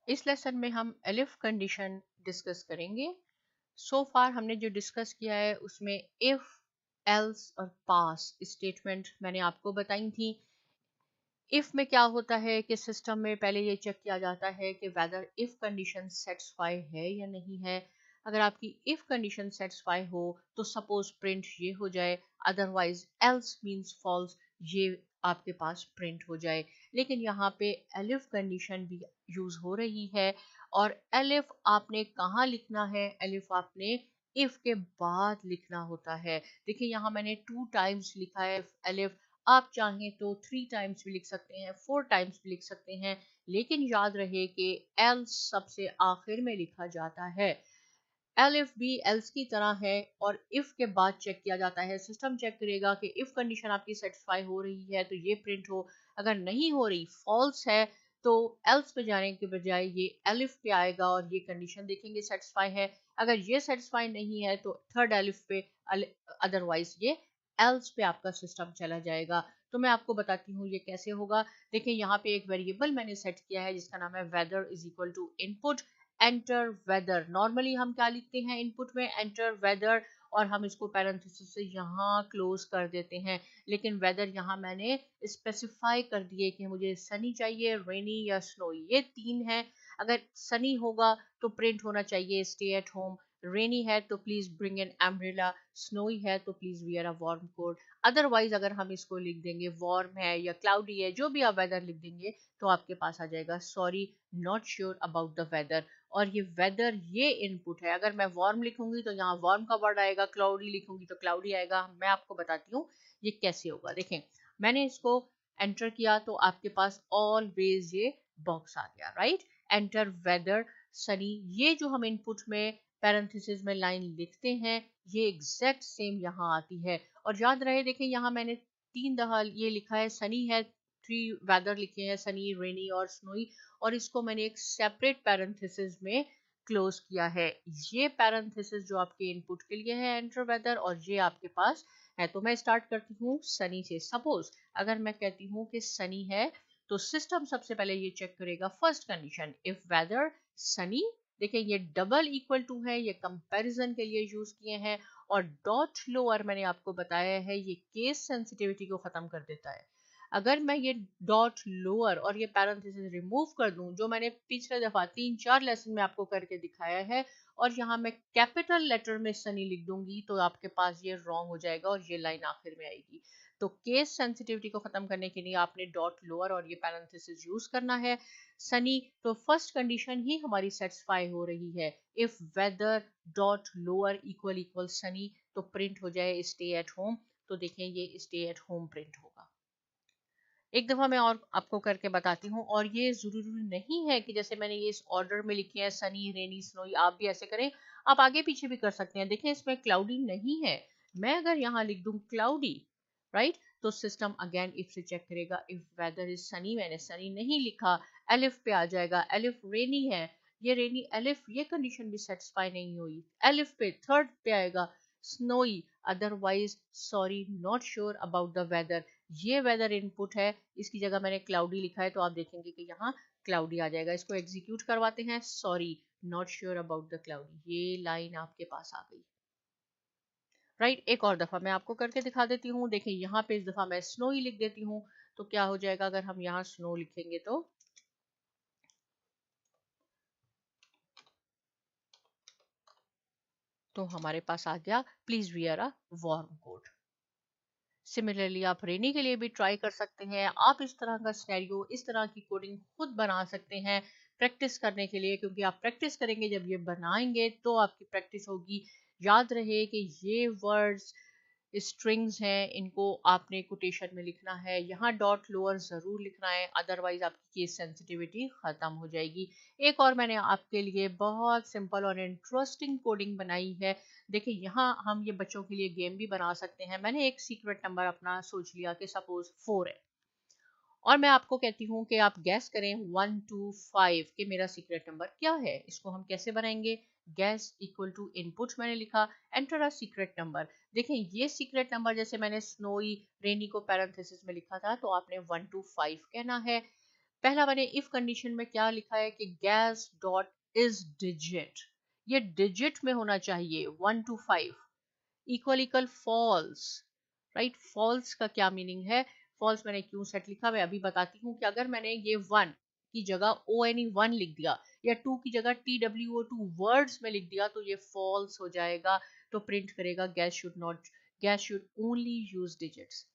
इस लेसन में हम एलिफ कंडीशन डिस्कस करेंगे। सो फार हमने जो डिस्कस किया है उसमें इफ, एल्स और पास स्टेटमेंट मैंने आपको बताई थी। इफ में क्या होता है कि सिस्टम में पहले ये चेक किया जाता है कि वेदर इफ कंडीशन सेटिस्फाई है या नहीं है। अगर आपकी इफ कंडीशन सेटिस्फाई हो तो सपोज प्रिंट ये हो जाए, अदरवाइज एल्स मींस फॉल्स, ये आपके पास प्रिंट हो जाए। लेकिन यहाँ पे एलिफ कंडीशन भी यूज हो रही है, और एलिफ आपने कहाँ लिखना है? एलिफ आपने इफ के बाद लिखना होता है। देखिए यहाँ मैंने 2 टाइम्स लिखा है एलिफ। आप चाहें तो 3 टाइम्स भी लिख सकते हैं, 4 टाइम्स भी लिख सकते हैं, लेकिन याद रहे कि एल्स सबसे आखिर में लिखा जाता है। एलिफ भी एल्स की तरह है, और इफ के बाद चेक किया जाता है। सिस्टम चेक करेगा कि इफ कंडीशन आपकी सेटिस्फाई हो रही है तो ये प्रिंट हो, अगर नहीं हो रही, फॉल्स है, तो एल्स पे जाने के बजाय ये एलिफ पे आएगा और ये कंडीशन देखेंगे सेटिस्फाई है। अगर ये सेटिस्फाई नहीं है तो थर्ड एलिफ पे, अदरवाइज ये एल्स पे आपका सिस्टम चला जाएगा। तो मैं आपको बताती हूँ ये कैसे होगा। देखिए यहाँ पे एक वेरिएबल मैंने सेट किया है जिसका नाम है weather is equal to input enter weather. Normally हम क्या लिखते हैं इनपुट में? एंटर वेदर, और हम इसको पैरेंथेसिस से यहाँ क्लोज कर देते हैं। लेकिन वेदर यहाँ मैंने स्पेसिफाई कर दिए कि मुझे सनी चाहिए, रेनी या स्नोई, ये 3 है। अगर सनी होगा तो प्रिंट होना चाहिए स्टे एट होम, रेनी है तो please bring an umbrella, snowy है तो please wear a warm coat. Otherwise अगर हम इसको लिख देंगे वार्म है या क्लाउडी है, जो भी आप वेदर लिख देंगे, तो आपके पास आ जाएगा sorry not sure about the weather. और ये वेदर ये इनपुट है। अगर मैं वार्म लिखूंगी तो यहाँ वार्म का वर्ड आएगा, क्लाउडी लिखूंगी तो क्लाउडी आएगा। मैं आपको बताती हूँ ये कैसे होगा। देखें, मैंने इसको एंटर किया तो आपके पास ऑलवेज ये बॉक्स आ गया, राइट? एंटर वेदर सनी, ये जो हम इनपुट में पैरेंथेसिस में लाइन लिखते हैं, ये एग्जैक्ट सेम यहाँ आती है। और याद रहे, देखें यहाँ मैंने 3 दफा ये लिखा है सनी है, 3 वेदर लिखे हैं, सनी, रेनी और स्नोई, और इसको मैंने एक सेपरेट पैरेंथेसिस में क्लोज किया है। ये पैरेंथेसिस जो आपके इनपुट के लिए है एंटर वेदर, और ये आपके पास है। तो मैं स्टार्ट करती हूँ सनी से। सपोज अगर मैं कहती हूँ कि सनी है, तो सिस्टम सबसे पहले ये चेक करेगा first condition, if weather sunny. देखिए ये डबल इक्वल टू है, ये कंपैरिजन के लिए यूज किए हैं। और डॉट लोअर मैंने आपको बताया है, ये केस सेंसिटिविटी को खत्म कर देता है। अगर मैं ये डॉट लोअर और ये पैरेंथेसिस रिमूव कर दूं, जो मैंने पिछले दफा 3-4 लेसन में आपको करके दिखाया है, और यहाँ मैं कैपिटल लेटर में सनी लिख दूंगी, तो आपके पास ये रॉन्ग हो जाएगा और ये लाइन आखिर में आएगी। तो केस सेंसिटिविटी को खत्म करने के लिए आपने डॉट लोअर और ये पैरेंथेसिस यूज करना है। सनी, तो फर्स्ट कंडीशन ही हमारी सेटिस्फाई हो रही है। If weather dot lower equal equal sunny, तो प्रिंट हो जाए स्टे एट होम। तो देखें ये स्टे एट होम प्रिंट होगा। एक दफा मैं और आपको करके बताती हूँ। और ये जरूरी नहीं है कि जैसे मैंने ये इस ऑर्डर में लिखे हैं सनी, रेनी, स्नोई, आप भी ऐसे करें। आप आगे पीछे भी कर सकते हैं। देखें इसमें क्लाउडी नहीं है। मैं अगर यहाँ लिख दूं क्लाउडी, राइट, तो सिस्टम अगेन इफ से चेक करेगा। इफ वेदर इज सनी, मैंने सनी नहीं लिखा, एलिफ पे आ जाएगा। एलिफ रेनी है, ये रेनी एलिफ, ये कंडीशन भी सेटिस्फाई नहीं हुई, एलिफ पे थर्ड पे आएगा। Snowy, otherwise sorry not sure about the weather, ये वेदर इनपुट है, इसकी जगह मैंने क्लाउडी लिखा है, तो आप देखेंगे कि यहाँ क्लाउडी आ जाएगा। इसको एग्जीक्यूट करवाते हैं। Sorry not sure about the cloudy, ये लाइन आपके पास आ गई, राइट? एक और दफा मैं आपको करके दिखा देती हूँ। देखिए यहाँ पे इस दफा मैं स्नो ही लिख देती हूँ। तो क्या हो जाएगा अगर हम यहाँ स्नो लिखेंगे, तो हमारे पास आ गया please wear a warm coat. Similarly आप रेनी के लिए भी ट्राई कर सकते हैं। आप इस तरह का सिनेरियो, इस तरह की कोडिंग खुद बना सकते हैं प्रैक्टिस करने के लिए, क्योंकि आप प्रैक्टिस करेंगे, जब ये बनाएंगे तो आपकी प्रैक्टिस होगी। याद रहे कि ये वर्ड्स स्ट्रिंग्स हैं, इनको आपने कोटेशन में लिखना है। यहाँ डॉट लोअर जरूर लिखना है, अदरवाइज आपकी केस सेंसिटिविटी खत्म हो जाएगी। एक और मैंने आपके लिए बहुत सिंपल और इंटरेस्टिंग कोडिंग बनाई है। देखिए यहाँ हम ये बच्चों के लिए गेम भी बना सकते हैं। मैंने एक सीक्रेट नंबर अपना सोच लिया कि सपोज 4 है, और मैं आपको कहती हूँ कि आप गैस करें 1 to 5 कि मेरा सीक्रेट नंबर क्या है। इसको हम कैसे बनाएंगे? गैस इक्वल टू इनपुट मैंने लिखा, एंटर अ सीक्रेट नंबर। देखें ये सीक्रेट नंबर, जैसे मैंने स्नोई, रेनी को पैरेंथेसिस में लिखा था, तो आपने 1 to 5 कहना है। पहला मैंने इफ कंडीशन में क्या लिखा है कि गैस डॉट इज डिजिट, ये डिजिट में होना चाहिए 1 to 5, equal false, right. False का क्या मीनिंग है, फॉल्स मैंने क्यों सेट लिखा मैं अभी बताती हूँ कि अगर मैंने ये 1 की जगह ONE1 लिख दिया या 2 की जगह TWO2 वर्ड्स में लिख दिया तो ये फॉल्स हो जाएगा, तो प्रिंट करेगा guess should only use digits.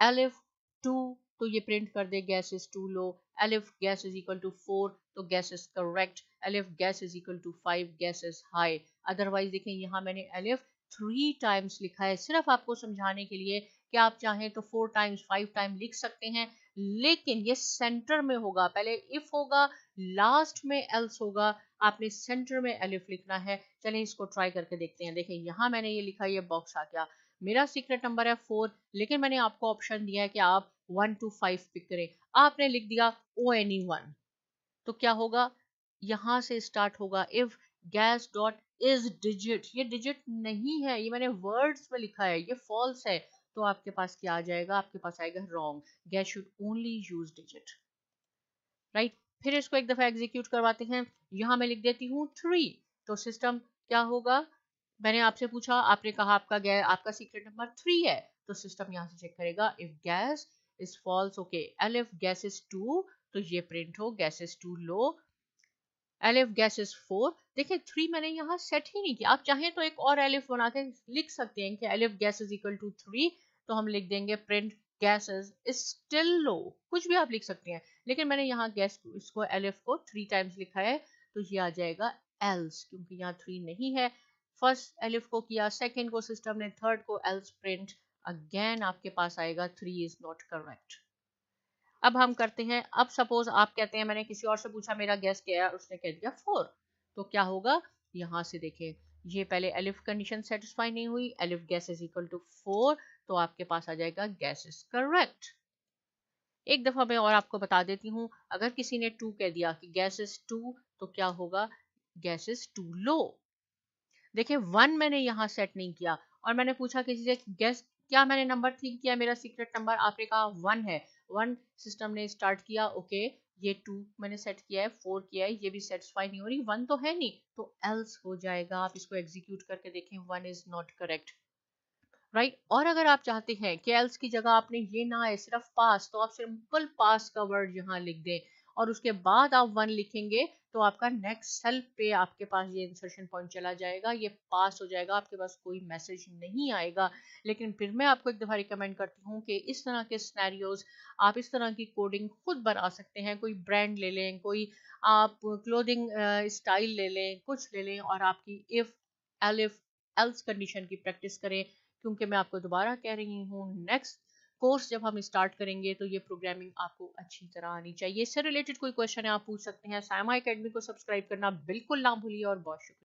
Elif 2 तो ये प्रिंट कर दे guess is too low, elif guess is equal to 4 तो guess is correct, elif guess is equal to 5 guess is high. Otherwise देखें यहाँ मैंने एलिफ 3 टाइम्स लिखा है सिर्फ आपको समझाने के लिए कि आप चाहें तो 4 टाइम्स 5 टाइम लिख सकते हैं, लेकिन ये सेंटर में होगा, पहले इफ होगा लास्ट में एल्स होगा, आपने सेंटर में एलिफ लिखना है। चलें इसको ट्राई करके देखते हैं। देखें यहाँ मैंने ये लिखा, ये बॉक्स आ गया, मेरा सीक्रेट नंबर है 4, लेकिन मैंने आपको ऑप्शन दिया है कि आप 1 to 5 पिक करें, आपने लिख दिया ONE1, तो क्या होगा, यहां से स्टार्ट होगा if gas dot is digit, ये डिजिट नहीं है, ये मैंने वर्ड्स में लिखा है, ये फॉल्स है, तो आपके पास क्या आ जाएगा, आपके पास आएगा wrong, gas should only use digit, right. फिर इसको एक दफा एग्जीक्यूट करवाते हैं, यहां मैं लिख देती हूँ 3, तो सिस्टम क्या होगा, मैंने आपसे पूछा, आपने कहा आपका सीक्रेट नंबर 3 है, तो सिस्टम यहाँ से चेक करेगा if guess is false, okay, elif guess is 2 तो ये प्रिंट हो guess is too low, elif guess is 4, देखिए 3 मैंने यहाँ सेट ही नहीं किया, आप चाहें तो एक और एलिफ बना के लिख सकते हैं कि elif guess is equal to 3, तो हम लिख देंगे print guess is still low, कुछ भी आप लिख सकते हैं, लेकिन मैंने यहाँ गैस इसको एलिफ को 3 टाइम्स लिखा है, तो ये आ जाएगा एल्स, क्योंकि यहाँ 3 नहीं है। फर्स्ट एलिफ को किया, सेकंड को सिस्टम ने, थर्ड को एल्स प्रिंट, अगेन आपके पास आएगा 3 इज नॉट करेक्ट। अब हम करते हैं, अब सपोज आप कहते हैं मैंने किसी और से पूछा मेरा गैस क्या है, उसने कह दिया 4, तो क्या होगा, यहां से देखें, ये पहले एलिफ कंडीशन सेटिस्फाई नहीं हुई, elif guess is equal to 4, तो आपके पास आ जाएगा गैस इज करेक्ट। एक दफा मैं और आपको बता देती हूँ, अगर किसी ने 2 कह दिया कि गैस इज 2, तो क्या होगा, गैस इज टू लो। देखिए 1 मैंने यहाँ सेट नहीं किया, और मैंने पूछा किसी से गैस क्या मैंने नंबर ठीक किया, मेरा सीक्रेट नंबर, आपने कहा 1 है, 1 सिस्टम ने स्टार्ट किया, ओके, ये 2 मैंने सेट किया है, 4 किया है, ये भी सेटिस्फाई नहीं हो रही, 1 तो है नहीं, तो एल्स हो जाएगा, आप इसको एग्जीक्यूट करके देखें, 1 इज नॉट करेक्ट, राइट। और अगर आप चाहते हैं कि एल्स की जगह आपने ये ना आए सिर्फ पास, तो आप सिंपल पास का वर्ड यहाँ लिख दें, और उसके बाद आप 1 लिखेंगे, तो आपका नेक्स्ट सेल पे आपके पास ये इंसर्शन पॉइंट चला जाएगा, ये पास हो जाएगा, आपके पास कोई मैसेज नहीं आएगा। लेकिन फिर मैं आपको एक दफ़ा रिकमेंड करती हूँ कि इस तरह के सिनेरियोज आप इस तरह की कोडिंग खुद बना सकते हैं, कोई ब्रांड ले लें, कोई आप क्लोथिंग स्टाइल ले लें, कुछ ले लें, और आपकी इफ एलिफ एल्स कंडीशन की प्रैक्टिस करें, क्योंकि मैं आपको दोबारा कह रही हूँ नेक्स्ट कोर्स जब हम स्टार्ट करेंगे तो ये प्रोग्रामिंग आपको अच्छी तरह आनी चाहिए। इससे रिलेटेड कोई क्वेश्चन है आप पूछ सकते हैं। सायमा एकेडमी को सब्सक्राइब करना बिल्कुल ना भूलिए, और बहुत शुक्रिया।